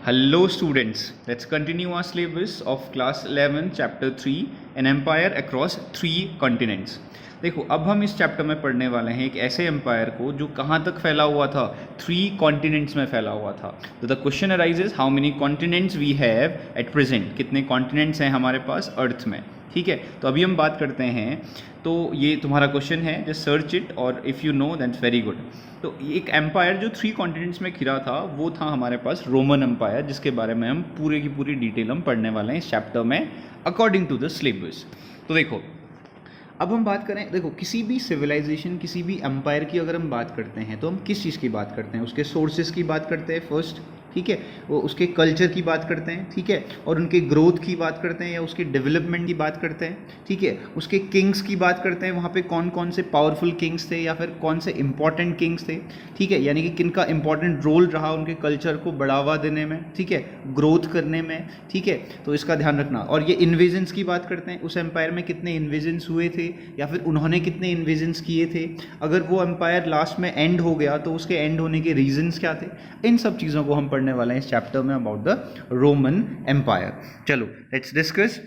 Hello students, let's continue our syllabus of class 11 chapter 3 an empire across 3 continents। देखो अब हम इस chapter में पढ़ने वाले हैं एक ऐसे एम्पायर को जो कहाँ तक फैला हुआ था, 3 कॉन्टिनेंट्स में फैला हुआ था। तो the question arises how many continents we have at present, कितने कॉन्टिनेंट्स हैं हमारे पास अर्थ में। ठीक है, तो अभी हम बात करते हैं। तो ये तुम्हारा क्वेश्चन है, जस्ट सर्च इट और if you know that's very good. तो एक एम्पायर जो 3 कॉन्टिनेंट्स में घिरा था वो था हमारे पास रोमन एम्पायर, जिसके बारे में हम पूरे की पूरी डिटेल हम पढ़ने वाले हैं इस चैप्टर में अकॉर्डिंग टू द सिलेबस। तो देखो अब हम बात करें, देखो किसी भी सिविलाइजेशन, किसी भी एम्पायर की अगर हम बात करते हैं तो हम किस चीज़ की बात करते हैं, उसके सोर्सेज की बात करते हैं फर्स्ट, ठीक है, वो उसके कल्चर की बात करते हैं, ठीक है, और उनके ग्रोथ की बात करते हैं या उसके डेवलपमेंट की बात करते हैं, ठीक है, उसके किंग्स की बात करते हैं, वहाँ पे कौन कौन से पावरफुल किंग्स थे या फिर कौन से इंपॉर्टेंट किंग्स थे, ठीक है, यानी कि किन का इंपॉर्टेंट रोल रहा उनके कल्चर को बढ़ावा देने में, ठीक है, ग्रोथ करने में, ठीक है, तो इसका ध्यान रखना। और ये इन्वेजन्स की बात करते हैं, उस एम्पायर में कितने इन्वेजन्स हुए थे या फिर उन्होंने कितने इन्वेजन्स किए थे, अगर वो एम्पायर लास्ट में एंड हो गया तो उसके एंड होने के रीजंस क्या थे, इन सब चीज़ों को हम पढ़ने वाले हैं इस चैप्टर में अबाउट द रोमन एम्पायर। चलो लेट्स डिस्कस।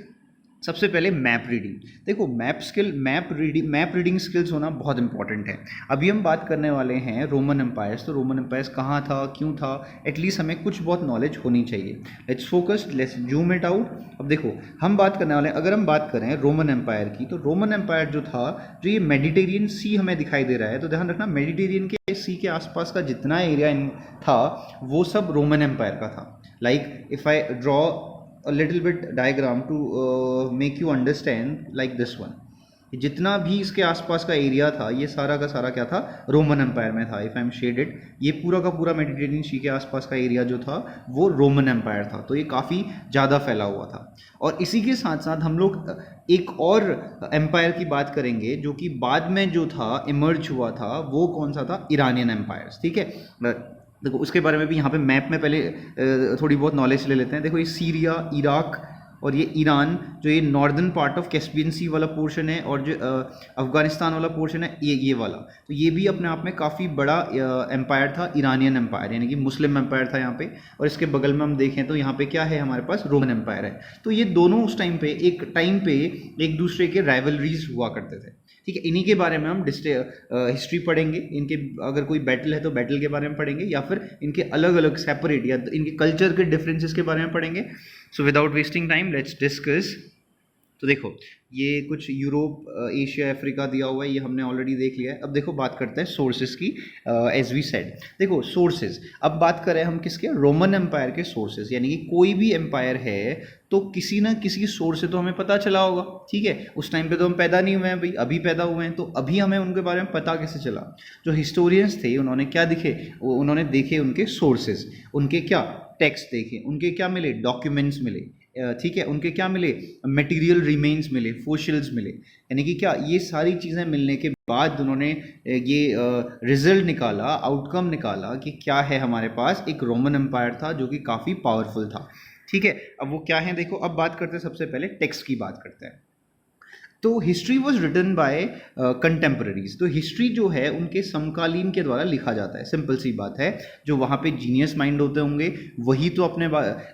सबसे पहले मैप रीडिंग। देखो मैप रीडिंग स्किल्स होना बहुत इंपॉर्टेंट है। अभी हम बात करने वाले हैं रोमन एम्पायर्स, तो रोमन एम्पायर्स कहाँ था, क्यों था, एटलीस्ट हमें कुछ बहुत नॉलेज होनी चाहिए। Let's focus, let's zoom it out. अब देखो हम बात करने वाले हैं, अगर हम बात करें रोमन एम्पायर की, तो रोमन एम्पायर जो था, जो ये मेडिटेरियन सी हमें दिखाई दे रहा है, तो ध्यान रखना मेडिटेरियन के सी के आसपास का जितना एरिया था वो सब रोमन एम्पायर का था। Like if I draw a little bit diagram to make you understand like this one, जितना भी इसके आसपास का एरिया था ये सारा का सारा क्या था, रोमन एम्पायर में था। If I am shade it, ये पूरा का पूरा मेडिटेरियन सी के आसपास का एरिया जो था वो रोमन एम्पायर था, तो ये काफ़ी ज़्यादा फैला हुआ था। और इसी के साथ साथ हम लोग एक और एम्पायर की बात करेंगे जो कि बाद में जो था इमर्ज हुआ था, वो कौन सा था, ईरानियन एम्पायर्स। ठीक है, देखो उसके बारे में भी यहाँ पे मैप में पहले थोड़ी बहुत नॉलेज ले लेते हैं। देखो ये सीरिया, इराक और ये ईरान, जो ये नॉर्दर्न पार्ट ऑफ कैस्पियन सी वाला पोर्शन है, और जो अफगानिस्तान वाला पोर्शन है ये वाला, तो ये भी अपने आप में काफ़ी बड़ा एम्पायर था, ईरानियन एम्पायर, यानी कि मुस्लिम एम्पायर था यहाँ पे। और इसके बगल में हम देखें तो यहाँ पे क्या है, हमारे पास रोमन एम्पायर है। तो ये दोनों उस टाइम पे एक दूसरे के राइवलरीज हुआ करते थे। ठीक है, इन्हीं के बारे में हम हिस्ट्री पढ़ेंगे, इनके अगर कोई बैटल है तो बैटल के बारे में पढ़ेंगे, या फिर इनके अलग अलग सेपरेट या इनके कल्चर के डिफरेंसेस के बारे में पढ़ेंगे। So without wasting time let's discuss. तो देखो ये कुछ यूरोप, एशिया, अफ्रीका दिया हुआ है, ये हमने ऑलरेडी देख लिया है। अब देखो बात करते हैं सोर्सेज की। एज वी सेड, देखो सोर्सेज, अब बात करें हम किसके, रोमन एम्पायर के सोर्सेज, यानी कि कोई भी एम्पायर है तो किसी ना किसी सोर्स से तो हमें पता चला होगा। ठीक है, उस टाइम पे तो हम पैदा नहीं हुए हैं भाई, अभी पैदा हुए हैं, तो अभी हमें उनके बारे में पता कैसे चला। जो हिस्टोरियंस थे उन्होंने क्या दिखे, उन्होंने देखे उनके सोर्सेज, उनके क्या टेक्स्ट देखे, उनके क्या मिले, डॉक्यूमेंट्स मिले, ठीक है, उनके क्या मिले, मटेरियल रिमेन्स मिले, फोसिल्स मिले, यानी कि क्या, ये सारी चीज़ें मिलने के बाद उन्होंने ये रिजल्ट निकाला, आउटकम निकाला कि क्या है, हमारे पास एक रोमन एम्पायर था जो कि काफ़ी पावरफुल था। ठीक है, अब वो क्या है देखो, अब बात करते हैं, सबसे पहले टेक्स्ट की बात करते हैं। तो history was written by contemporaries, तो हिस्ट्री जो है उनके समकालीन के द्वारा लिखा जाता है। सिंपल सी बात है, जो वहाँ पे जीनियस माइंड होते होंगे वही तो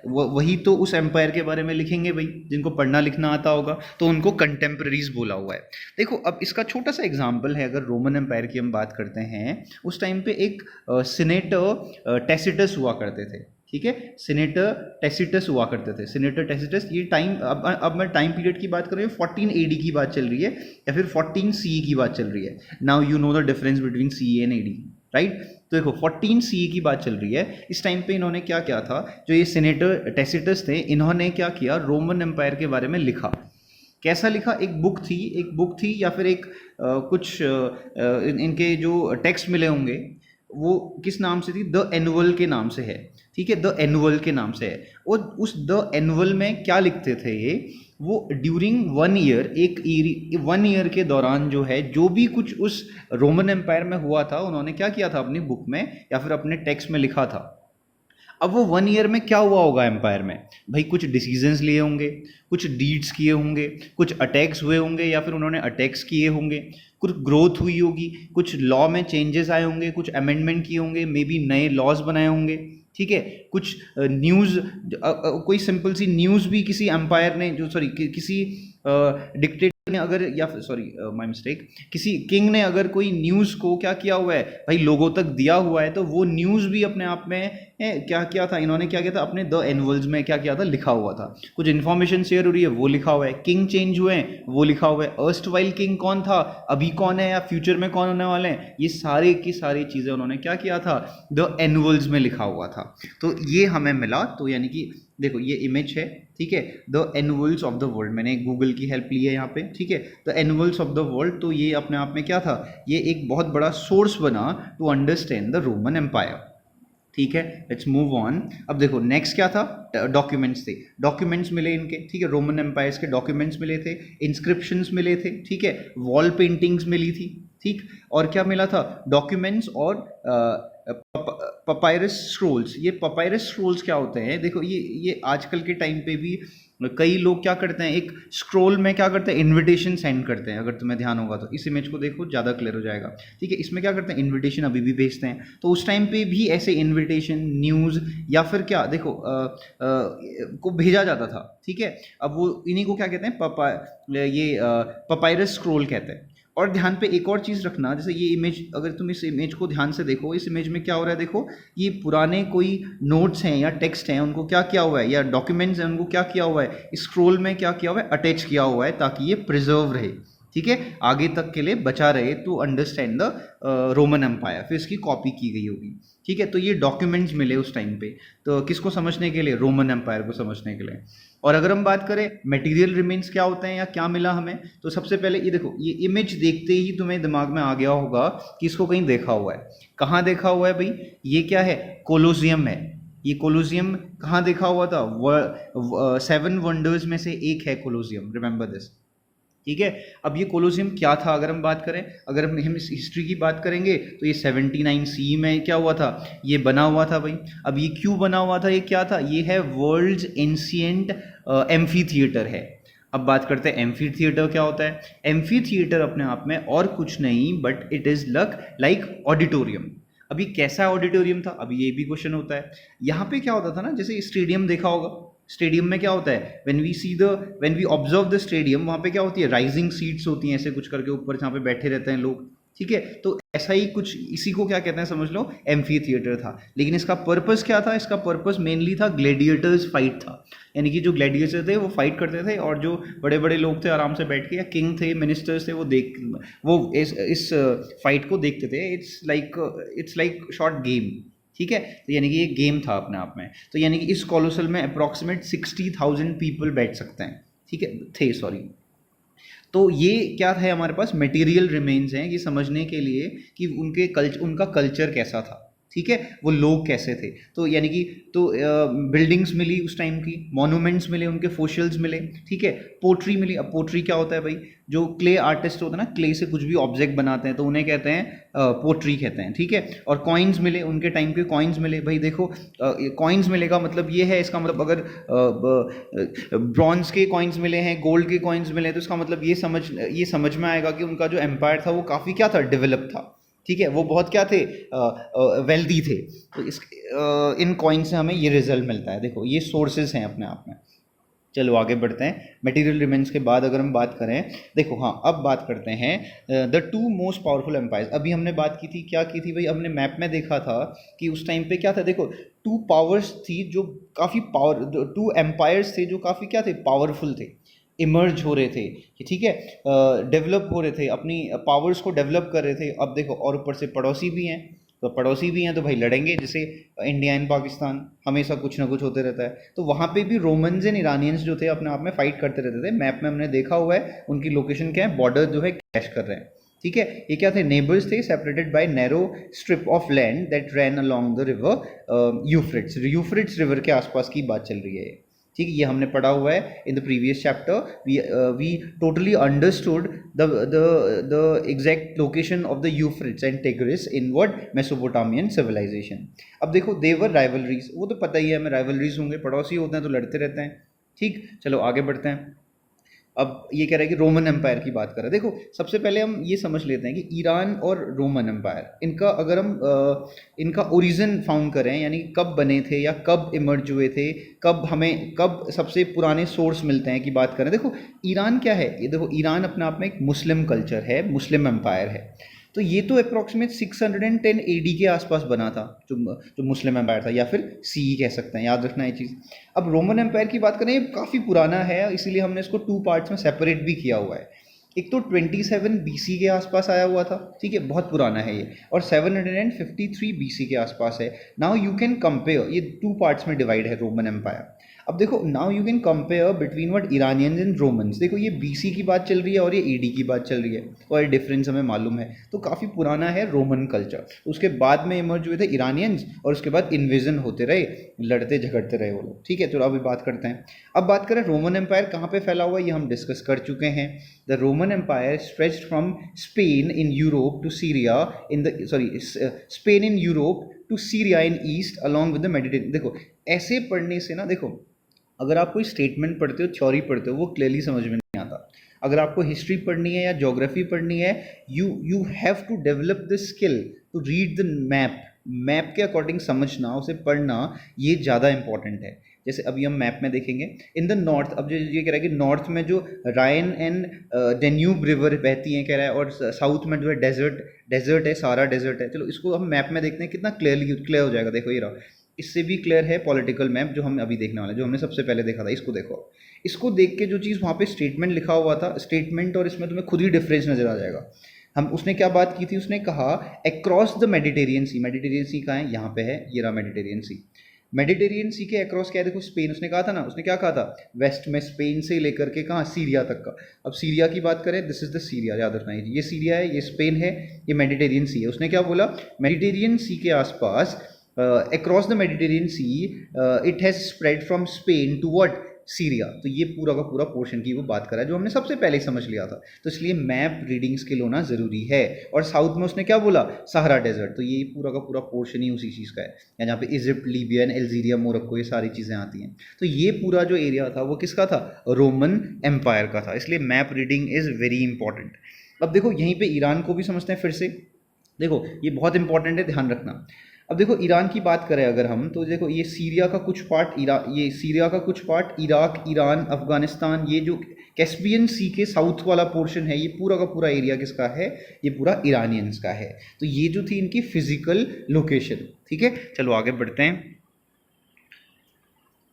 वही तो उस एम्पायर के बारे में लिखेंगे भाई, जिनको पढ़ना लिखना आता होगा, तो उनको कंटेम्प्रेरीज बोला हुआ है। देखो अब इसका छोटा सा एग्जाम्पल है, अगर रोमन एम्पायर की हम बात करते हैं, उस टाइम पे एक सीनेटर टैसिटस हुआ करते थे। ठीक है, सीनेटर टैसिटस हुआ करते थे। सीनेटर टैसिटस, ये टाइम, अब मैं टाइम पीरियड की बात कर रही हूँ, 14 AD की बात चल रही है या फिर 14 CE की बात चल रही है। Now you know the difference between CE and AD, right. तो देखो 14 CE की बात चल रही है। इस टाइम पे इन्होंने क्या किया था, जो ये सीनेटर टैसिटस थे, इन्होंने क्या किया, रोमन एम्पायर के बारे में लिखा। कैसा लिखा, एक बुक थी या फिर कुछ इनके जो टेक्स्ट मिले होंगे वो किस नाम से थी, द एनुअल के नाम से है। ठीक है, द एनुअल के नाम से है। और उस द एनुअल में क्या लिखते थे ये, वो ड्यूरिंग 1 ईयर, 1 ईयर के दौरान जो है, जो भी कुछ उस रोमन एम्पायर में हुआ था, उन्होंने क्या किया था, अपनी बुक में या फिर अपने टेक्स्ट में लिखा था। अब वो 1 ईयर में क्या हुआ होगा एम्पायर में भाई, कुछ डिसीजंस लिए होंगे, कुछ डीड्स किए होंगे, कुछ अटैक्स हुए होंगे या फिर उन्होंने अटैक्स किए होंगे, कुछ ग्रोथ हुई होगी, कुछ लॉ में चेंजेस आए होंगे, कुछ अमेंडमेंट किए होंगे, मे बी नए लॉज बनाए होंगे। ठीक है। कुछ न्यूज़, कोई सिंपल सी न्यूज़ भी किसी एम्पायर ने, जो सॉरी किसी डिक्टेटर ने अगर, या सॉरी माय मिस्टेक, किसी किंग ने अगर कोई न्यूज़ को क्या किया हुआ है भाई, लोगों तक दिया हुआ है, तो वो न्यूज़ भी अपने आप में क्या किया था, इन्होंने क्या किया था, अपने द एनुअल्स में क्या किया था, लिखा हुआ था। कुछ इन्फॉर्मेशन शेयर हो रही है, वो लिखा हुआ है। किंग चेंज हुए हैं, वो लिखा हुआ है। अर्स्ट वाइल किंग कौन था, अभी कौन है, या फ्यूचर में कौन होने वाले हैं, ये सारे की सारी चीज़ें उन्होंने क्या किया था, द एनुअल्स में लिखा हुआ था। तो ये हमें मिला। तो यानी कि देखो ये इमेज है, ठीक है, the annuals of the world, मैंने गूगल की हेल्प ली है यहाँ पे, ठीक है, the annuals of the world. तो ये अपने आप में क्या था, ये एक बहुत बड़ा सोर्स बना to understand the Roman empire. ठीक है, लेट्स मूव ऑन। अब देखो नेक्स्ट क्या था, डॉक्यूमेंट्स थे, डॉक्यूमेंट्स मिले इनके, ठीक है, रोमन एम्पायर्स के डॉक्यूमेंट्स मिले थे, इंस्क्रिप्शंस मिले थे, ठीक है, वॉल पेंटिंग्स मिली थी, ठीक, और क्या मिला था, डॉक्यूमेंट्स और पपायरस स्क्रोल्स। ये पपायरस स्क्रोल्स क्या होते हैं, देखो ये आजकल के टाइम पे भी कई लोग क्या करते हैं, एक स्क्रोल में क्या करते हैं, इनविटेशन सेंड करते हैं। अगर तुम्हें ध्यान होगा तो इस इमेज को देखो, ज़्यादा क्लियर हो जाएगा, ठीक है। इसमें क्या करते हैं, इनविटेशन अभी भी भेजते हैं। तो उस टाइम पे भी ऐसे इनविटेशन, न्यूज़ या फिर क्या देखो को भेजा जाता था, ठीक है। अब वो इन्हीं को क्या कहते हैं, पपायरस स्क्रोल कहते हैं। और ध्यान पे एक और चीज़ रखना, जैसे ये इमेज, अगर तुम इस इमेज को ध्यान से देखो, इस इमेज में क्या हो रहा है, देखो ये पुराने कोई नोट्स हैं या टेक्स्ट हैं, उनको क्या किया हुआ है, या डॉक्यूमेंट्स हैं, उनको क्या किया हुआ है, स्क्रोल में क्या किया हुआ है, अटैच किया हुआ है, ताकि ये प्रिजर्व रहे, ठीक है, आगे तक के लिए बचा रहे, to understand the Roman empire. फिर इसकी कॉपी की गई होगी, ठीक है। तो ये डॉक्यूमेंट्स मिले उस टाइम पे, तो किसको समझने के लिए, रोमन एम्पायर को समझने के लिए। और अगर हम बात करें मटेरियल रिमेन्स क्या होते हैं या क्या मिला हमें, तो सबसे पहले ये देखो, ये इमेज देखते ही तुम्हें दिमाग में आ गया होगा कि इसको कहीं देखा हुआ है। कहाँ देखा हुआ है भाई, ये क्या है, कोलोसियम है। ये कोलोसियम कहाँ देखा हुआ था, 7 वंडर्स में से एक है कोलोसियम, रिमेंबर दिस, ठीक है। अब ये कोलोसियम क्या था, अगर हम बात करें, अगर हम इस हिस्ट्री की बात करेंगे, तो ये 79 सी में क्या हुआ था, ये बना हुआ था भाई। अब ये क्यों बना हुआ था, ये क्या था, ये है वर्ल्ड्स एंशिएंट एम्फी थिएटर है। अब बात करते हैं एम्फी थिएटर क्या होता है। एम्फी थिएटर अपने आप में और कुछ नहीं but it is like auditorium. अभी कैसा ऑडिटोरियम था, अभी ये भी क्वेश्चन होता है। यहाँ पे क्या होता था ना, जैसे स्टेडियम देखा होगा, स्टेडियम में क्या होता है, when we observe the stadium, वहाँ पे क्या होती है, राइजिंग सीट्स होती हैं ऐसे कुछ करके ऊपर, जहाँ पे बैठे रहते हैं लोग, ठीक है। तो ऐसा ही कुछ, इसी को क्या कहते हैं समझ लो, एम्फी थिएटर था। लेकिन इसका पर्पस क्या था, इसका पर्पस मेनली था ग्लैडिएटर्स फाइट था, यानी कि जो ग्लैडिएटर थे वो फाइट करते थे, और जो बड़े बड़े लोग थे आराम से बैठ के, या किंग थे, मिनिस्टर्स थे, वो इस फाइट को देखते थे। इट्स लाइक शॉर्ट गेम, ठीक है। तो यानी कि ये गेम था अपने आप में। तो यानी कि इस कॉलोसल में अप्रॉक्सीमेट 60,000 पीपल बैठ सकते हैं, ठीक है, थे, सॉरी। तो ये क्या है, हमारे पास मटेरियल रिमेन्स हैं ये समझने के लिए कि उनका कल्चर कैसा था, ठीक है, वो लोग कैसे थे। तो यानी कि बिल्डिंग्स मिली उस टाइम की, मॉन्यूमेंट्स मिले, उनके फोशियल्स मिले, ठीक है, पोट्री मिली। अब पोट्री क्या होता है भाई, जो क्ले आर्टिस्ट होता है ना, क्ले से कुछ भी ऑब्जेक्ट बनाते हैं तो उन्हें कहते हैं पोट्री कहते हैं, ठीक है। और कॉइन्स मिले, उनके टाइम के कॉइन्स मिले भाई। देखो कॉइन्स मिलेगा मतलब ये है, इसका मतलब अगर ब्रॉन्ज के कॉइन्स मिले हैं, गोल्ड के कॉइन्स मिले, तो इसका मतलब ये समझ में आएगा कि उनका जो एम्पायर था वो काफ़ी क्या था, डेवलप था, ठीक है, वो बहुत क्या थे, वेल्दी थे। तो इन कॉइन से हमें ये रिजल्ट मिलता है। देखो ये सोर्सेज हैं अपने आप में। चलो आगे बढ़ते हैं। मटेरियल रिमेन्स के बाद अगर हम बात करें, देखो हाँ, अब बात करते हैं द 2 मोस्ट पावरफुल एम्पायर्स। अभी हमने बात की थी, क्या की थी भाई, हमने मैप में देखा था कि उस टाइम पे क्या था, देखो 2 पावर्स थी जो काफ़ी 2 एम्पायर्स थे जो काफ़ी क्या थे, पावरफुल थे, इमर्ज हो रहे थे, ठीक है, डेवलप हो रहे थे, अपनी पावर्स को डेवलप कर रहे थे। अब देखो, और ऊपर से पड़ोसी भी हैं, तो भाई लड़ेंगे, जैसे इंडिया एंड पाकिस्तान हमेशा कुछ ना कुछ होते रहता है। तो वहाँ पे भी रोमन्स एंड ईरानियंस जो थे अपने आप में फाइट करते रहते थे। मैप में हमने देखा हुआ है, उनकी लोकेशन क्या है, बॉर्डर जो है क्लैश कर रहे हैं, ठीक है। ये क्या थे, नेबर्स थे, separated by narrow strip of land that ran along the river Euphrates river के आसपास की बात चल रही है, ठीक है। ये हमने पढ़ा हुआ है in the previous chapter. We totally understood the exact location of the Euphrates and Tigris in what, Mesopotamian civilisation. अब देखो देवर राइवलरीज, वो तो पता ही है हमें, राइवलरीज होंगे, पड़ोसी होते हैं तो लड़ते रहते हैं, ठीक। चलो आगे बढ़ते हैं। अब ये कह रहा है कि रोमन एम्पायर की बात कर रहा है। देखो सबसे पहले हम ये समझ लेते हैं कि ईरान और रोमन एम्पायर, इनका अगर हम इनका ओरिजिन फाउंड करें, यानी कब बने थे या कब इमर्ज हुए थे, कब सबसे पुराने सोर्स मिलते हैं की बात करें। देखो ईरान क्या है, ये देखो ईरान अपने आप में एक मुस्लिम कल्चर है, मुस्लिम एम्पायर है। तो ये तो अप्रॉक्सीमेट 610 एडी के आसपास बना था, जो मुस्लिम एम्पायर था, या फिर सी कह सकते हैं, याद रखना ये चीज़। अब रोमन एम्पायर की बात करें, ये काफ़ी पुराना है, इसीलिए हमने इसको 2 पार्ट्स में सेपरेट भी किया हुआ है। एक तो 27 बीसी के आसपास आया हुआ था, ठीक है, बहुत पुराना है ये, और 753 बीसी के आसपास है। नाउ यू कैन कंपेयर, ये 2 पार्ट्स में डिवाइड है रोमन एम्पायर। अब देखो now you can compare between what Iranians and Romans. देखो ये बीसी की बात चल रही है और ये एडी की बात चल रही है, और डिफरेंस हमें मालूम है। तो काफ़ी पुराना है रोमन कल्चर। उसके बाद में इमर्ज हुए थे इरानियंस, और उसके बाद इन्वेजन होते रहे, लड़ते झगड़ते रहे वो लोग, ठीक है। चलो अभी बात करते हैं। अब बात करें रोमन एम्पायर कहाँ पे फैला हुआ है, ये हम डिस्कस कर चुके हैं। The Roman empire stretched from Spain in Europe to Syria in the Spain in Europe to Syria in east along with the Mediterranean. देखो ऐसे पढ़ने से ना, देखो अगर आप कोई स्टेटमेंट पढ़ते हो, थ्योरी पढ़ते हो, वो क्लियरली समझ में नहीं आता। अगर आपको हिस्ट्री पढ़नी है या ज्योग्राफी पढ़नी है, you have to develop the skill to read the map के अकॉर्डिंग समझना, उसे पढ़ना, ये ज़्यादा इंपॉर्टेंट है। जैसे अभी हम मैप में देखेंगे इन द नॉर्थ, अब जो ये कह रहा है कि नॉर्थ में जो रायन एंड डेन्यूब रिवर बहती हैं कह रहा है, और साउथ में जो है डेजर्ट है, सारा डेजर्ट है। चलो इसको हम मैप में देखते हैं, कितना क्लियर हो जाएगा। देखो ये रहा, इससे भी क्लियर है पॉलिटिकल मैप जो हम अभी देखने वाले, जो हमने सबसे पहले देखा था। इसको देखो, इसको देख के जो चीज़ वहाँ पे स्टेटमेंट लिखा हुआ था, स्टेटमेंट और इसमें तुम्हें खुद ही डिफरेंस नजर आ जाएगा। हम उसने क्या बात की थी, उसने कहा across the Mediterranean sea. Mediterranean sea कहाँ है, यहाँ पे है, ये रहा मेडिटेरियन सी। मेडिटेरियन सी के अक्रॉस क्या है, देखो स्पेन, उसने कहा था ना, उसने क्या कहा था, वेस्ट में स्पेन से लेकर के कहाँ, सीरिया तक का। अब सीरिया की बात करें, दिस इज द सीरिया, याद रखना है, ये सीरिया है, ये स्पेन है, ये मेडिटेरियन सी है। उसने क्या बोला, मेडिटेरियन सी के आसपास across the Mediterranean Sea it has spread from Spain to what, Syria. तो ये पूरा का पूरा पोर्शन की वो बात कर रहा है, जो हमने सबसे पहले ही समझ लिया था। तो इसलिए मैप रीडिंग स्किल होना ज़रूरी है। और साउथ में उसने क्या बोला, सहारा डेजर्ट। तो ये पूरा का पूरा पोर्शन ही उसी चीज़ का है, या जहाँ पे इजिप्ट, लीबिया, अल्जीरिया, मोरक्को, ये सारी चीज़ें आती हैं। तो ये पूरा जो एरिया था वो किसका था, रोमन एम्पायर का था। इसलिए map reading is very important. अब देखो यहीं पर ईरान को भी समझते हैं फिर से। देखो ये बहुत इंपॉर्टेंट है, ध्यान रखना। अब देखो ईरान की बात करें अगर हम, तो देखो ये सीरिया का कुछ पार्ट, ये सीरिया का कुछ पार्ट, इराक, ईरान, अफगानिस्तान, ये जो कैस्पियन सी के साउथ वाला पोर्शन है, ये पूरा का पूरा एरिया किसका है, ये पूरा ईरानियंस का है। तो ये जो थी इनकी फिजिकल लोकेशन, ठीक है। चलो आगे बढ़ते हैं।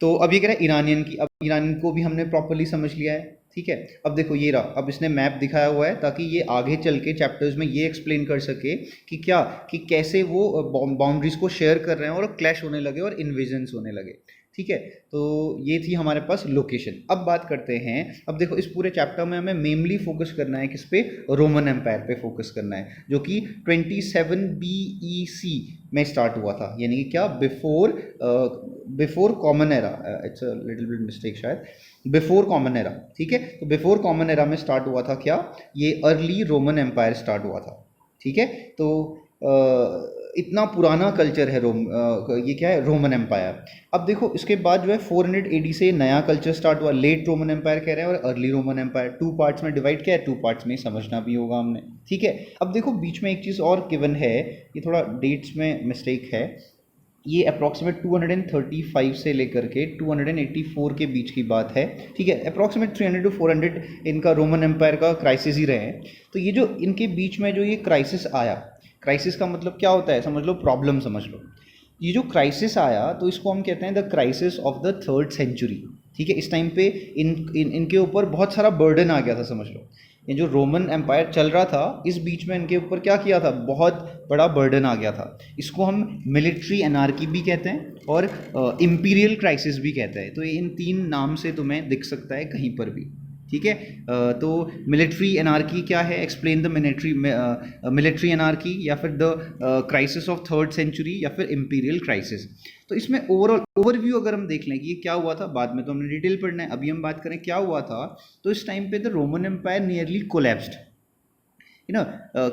तो अब ये कह रहा है ईरानियन की। अब ईरान को भी हमने प्रॉपरली समझ लिया है, ठीक है। अब देखो ये रहा, अब इसने मैप दिखाया हुआ है ताकि ये आगे चल के चैप्टर्स में ये एक्सप्लेन कर सके कि क्या, कि कैसे वो बाउंड्रीज को शेयर कर रहे हैं और क्लैश होने लगे और इन्वेजन्स होने लगे, ठीक है। तो ये थी हमारे पास लोकेशन। अब बात करते हैं, अब देखो इस पूरे चैप्टर में हमें मेनली फोकस करना है किस पे, रोमन एम्पायर पे फोकस करना है, जो कि 27 BEC में स्टार्ट हुआ था, यानी कि क्या, before common era. It's a little bit mistake शायद, बिफोर कॉमन एरा, ठीक है। तो बिफोर कॉमन एरा में स्टार्ट हुआ था क्या, ये अर्ली रोमन एम्पायर स्टार्ट हुआ था, ठीक है। तो इतना पुराना कल्चर है ये क्या है, रोमन एम्पायर। अब देखो इसके बाद जो है 400 AD से नया कल्चर स्टार्ट हुआ, लेट रोमन एम्पायर कह रहे हैं, और अर्ली रोमन एम्पायर। 2 पार्ट्स में डिवाइड किया है, 2 पार्ट्स में ही समझना भी होगा हमने, ठीक है। अब देखो बीच में एक चीज़ और गिवन है, ये थोड़ा डेट्स में मिस्टेक है, ये अप्रॉक्सीमेट 235 से लेकर के 284 के बीच की बात है, ठीक है। अप्रॉक्सीमेट 300 to 400 इनका रोमन एम्पायर का क्राइसिस ही रहे हैं। तो ये जो इनके बीच में जो ये क्राइसिस आया, क्राइसिस का मतलब क्या होता है, समझ लो, प्रॉब्लम समझ लो। ये जो क्राइसिस आया, तो इसको हम कहते हैं the crisis of the 3rd century, ठीक है। इस टाइम पे इनके ऊपर बहुत सारा बर्डन आ गया था, समझ लो। ये जो रोमन एम्पायर चल रहा था, इस बीच में इनके ऊपर क्या किया था, बहुत बड़ा बर्डन आ गया था। इसको हम मिलिट्री एनार्की भी कहते हैं और इम्पीरियल क्राइसिस भी कहते हैं। तो इन 3 नाम से तुम्हें दिख सकता है कहीं पर भी, ठीक है। तो मिलिट्री एनार्की क्या है, एक्सप्लेन द मिलिट्री एनार्की, या फिर the crisis of 3rd century, या फिर इम्पीरियल क्राइसिस। तो इसमें ओवरव्यू अगर हम देख लें कि ये क्या हुआ था, बाद में तो हमने डिटेल पढ़ना है, अभी हम बात करें क्या हुआ था। तो इस टाइम पे the Roman empire nearly collapsed, है ना।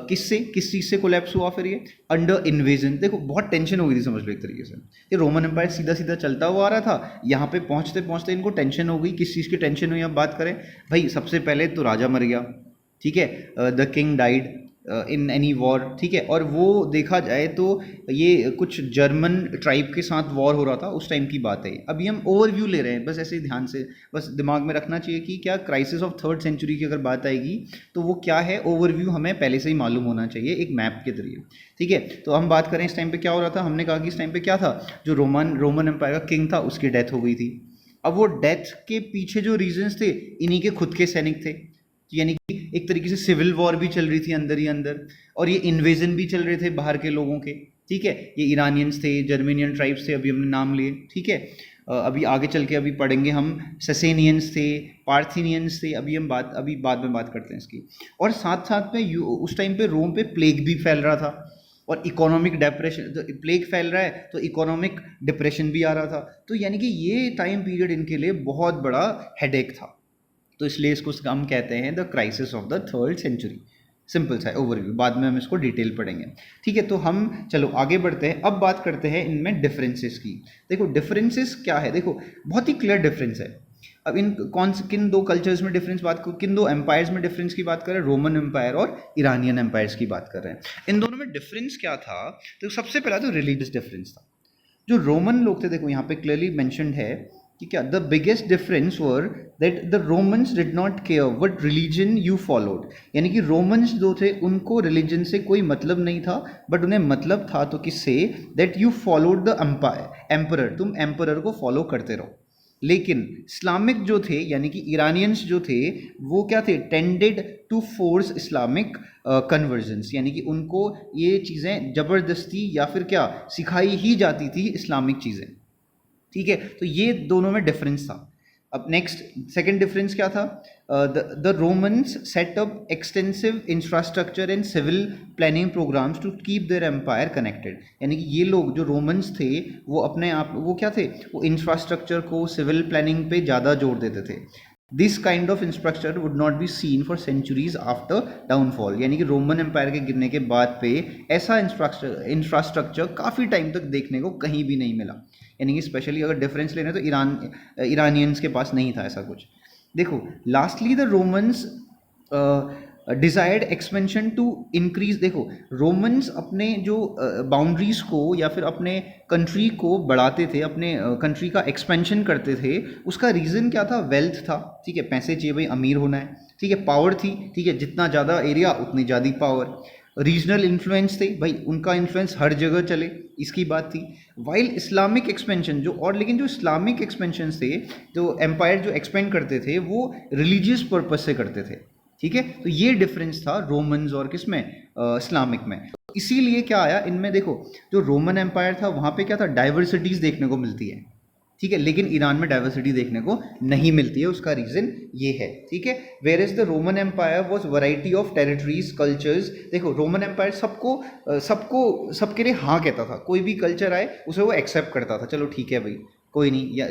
किससे, किस चीज़ से कोलैप्स हुआ फिर ये, अंडर इन्वेजन। देखो बहुत टेंशन हो गई थी समझ लो एक तरीके से, ये रोमन एम्पायर सीधा सीधा चलता हुआ आ रहा था, यहाँ पे पहुँचते पहुँचते इनको टेंशन हो गई। किस चीज़ की टेंशन हुई अब बात करें भाई, सबसे पहले तो राजा मर गया, ठीक है, the king died in any war, ठीक है। और वो देखा जाए तो ये कुछ जर्मन ट्राइब के साथ वॉर हो रहा था, उस टाइम की बात है। अभी हम ओवरव्यू ले रहे हैं, बस ऐसे ही ध्यान से, बस दिमाग में रखना चाहिए कि क्या क्राइसिस ऑफ 3rd सेंचुरी की अगर बात आएगी तो वो क्या है, ओवरव्यू हमें पहले से ही मालूम होना चाहिए एक मैप के जरिए, ठीक है। तो हम बात करें इस टाइम पे क्या हो रहा था, हमने कहा कि इस टाइम पे क्या था, जो रोमन एम्पायर का किंग था उसकी डेथ हो गई थी। अब वो डेथ के पीछे जो रीजंस थे, इन्हीं के खुद के सैनिक थे, यानी कि एक तरीके से सिविल वॉर भी चल रही थी अंदर ही अंदर, और ये इन्वेजन भी चल रहे थे बाहर के लोगों के, ठीक है। ये ईरानियंस थे, जर्मेनियन ट्राइब्स थे, अभी हमने नाम लिए, ठीक है। अभी आगे चल के अभी पढ़ेंगे हम, ससेनियंस थे, पार्थिनियंस थे, अभी बाद में बात करते हैं इसकी। और साथ साथ में उस टाइम पे रोम पे प्लेग भी फैल रहा था, और इकोनॉमिक डिप्रेशन, तो प्लेग फैल रहा है तो इकोनॉमिक डिप्रेशन भी आ रहा था। तो यानी कि ये टाइम पीरियड इनके लिए बहुत बड़ा हेडेक था, तो इसलिए इसको हम कहते हैं the crisis of the 3rd century. Simple सा ओवरव्यू, बाद में हम इसको डिटेल पढ़ेंगे, ठीक है। तो हम चलो आगे बढ़ते हैं, अब बात करते हैं इनमें डिफरेंसेस की। देखो डिफरेंसेस क्या है, देखो बहुत ही क्लियर डिफरेंस है। अब किन दो कल्चर्स में डिफरेंस किन दो एम्पायर्स में डिफरेंस की बात कर रहे हैं, रोमन एम्पायर और ईरानियन एम्पायर्स की बात कर रहे हैं। इन दोनों में डिफरेंस क्या था, तो सबसे पहला तो रिलीजियस डिफरेंस था। जो रोमन लोग थे, देखो यहाँ पे क्लियरली मेंशन्ड है कि क्या, the biggest difference were that the Romans did not care what religion you followed, यानी कि रोमन्स जो थे उनको रिलीजन से कोई मतलब नहीं था, बट उन्हें मतलब था तो किससे, that you followed the emperor, तुम एम्परर को फॉलो करते रहो। लेकिन इस्लामिक जो थे, यानी कि ईरानियंस जो थे, वो क्या थे, tended to force Islamic conversions, यानी कि उनको ये चीज़ें ज़बरदस्ती या फिर क्या सिखाई ही जाती थी इस्लामिक चीज़ें, ठीक है। तो ये दोनों में डिफरेंस था। अब नेक्स्ट सेकंड डिफरेंस क्या था, the Romans set up extensive infrastructure and civil planning programmes to keep their empire connected, यानी कि ये लोग जो रोमन्स थे वो अपने आप, वो क्या थे, वो इंफ्रास्ट्रक्चर को, सिविल प्लानिंग पे ज़्यादा जोर देते थे। This kind of infrastructure would not be seen for centuries after downfall, यानी कि रोमन एम्पायर के गिरने के बाद पे ऐसा इंफ्रास्ट्रक्चर काफ़ी टाइम तक देखने को कहीं भी नहीं मिला, यानी कि स्पेशली अगर डिफरेंस लेना तो ईरानियंस के पास नहीं था ऐसा कुछ। देखो lastly the Romans desired expansion to increase, देखो रोमन्स अपने जो बाउंड्रीज को या फिर अपने कंट्री को बढ़ाते थे, अपने कंट्री का एक्सपेंशन करते थे, उसका रीज़न क्या था, वेल्थ था, ठीक है, पैसे चाहिए भाई, अमीर होना है, ठीक है, पावर थी, ठीक है, जितना ज़्यादा एरिया उतनी ज़्यादा पावर, रीजनल इन्फ्लुएंस थे भाई, उनका इन्फ्लुएंस हर जगह चले, इसकी बात थी। वाइल इस्लामिक एक्सपेंशन जो, और लेकिन जो इस्लामिक एक्सपेंशन थे, जो एम्पायर जो एक्सपेंड करते थे वो रिलीजियस पर्पज से करते थे, ठीक है। तो ये डिफरेंस था रोमन्स और किसमें, इस्लामिक में। इसीलिए क्या आया इनमें, देखो जो रोमन एम्पायर था वहाँ पे क्या था, डाइवर्सिटीज़ देखने को मिलती है, ठीक है, लेकिन ईरान में डाइवर्सिटी देखने को नहीं मिलती है, उसका रीज़न ये है, ठीक है। Where is the Roman empire was variety of territories, cultures, देखो रोमन एम्पायर सबके लिए हाँ कहता था, कोई भी कल्चर आए उसे वो एक्सेप्ट करता था, चलो ठीक है भाई कोई नहीं, या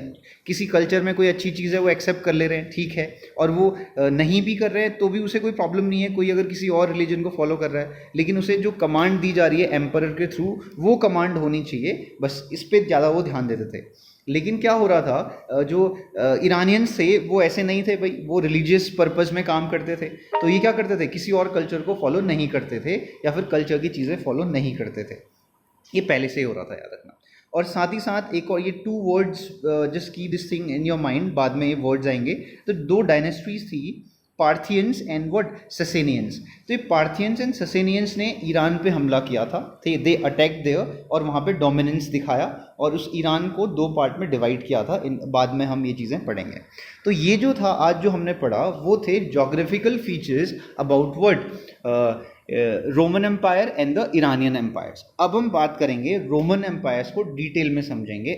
किसी कल्चर में कोई अच्छी चीज़ है वो एक्सेप्ट कर ले रहे हैं, ठीक है, और वो नहीं भी कर रहे हैं तो भी उसे कोई प्रॉब्लम नहीं है, कोई अगर किसी और रिलीजन को फॉलो कर रहा है, लेकिन उसे जो कमांड दी जा रही है एम्परर के थ्रू वो कमांड होनी चाहिए, बस इस पर ज़्यादा वो ध्यान देते थे। लेकिन क्या हो रहा था, जो ईरानियंस थे वो ऐसे नहीं थे भाई, वो रिलीजियस पर्पस में काम करते थे, तो ये क्या करते थे, किसी और कल्चर को फॉलो नहीं करते थे या फिर कल्चर की चीज़ें फॉलो नहीं करते थे, ये पहले से ही हो रहा था, याद रखना। और साथ ही साथ एक और, ये 2 words just keep this thing in your mind, बाद में ये वर्ड्स आएंगे। तो 2 डायनेस्टीज थी, पार्थियंस एंड व्हाट, ससेनियंस। तो ये पार्थियंस एंड ससेनियंस ने ईरान पे हमला किया था, दे अटैक देयर, और वहाँ पे डोमिनेंस दिखाया और उस ईरान को 2 पार्ट में डिवाइड किया था, बाद में हम ये चीज़ें पढ़ेंगे। तो ये जो था आज जो हमने पढ़ा वो थे geographical features about what, Roman empire and the Iranian empires. अब हम बात करेंगे रोमन एम्पायर्स को डिटेल में समझेंगे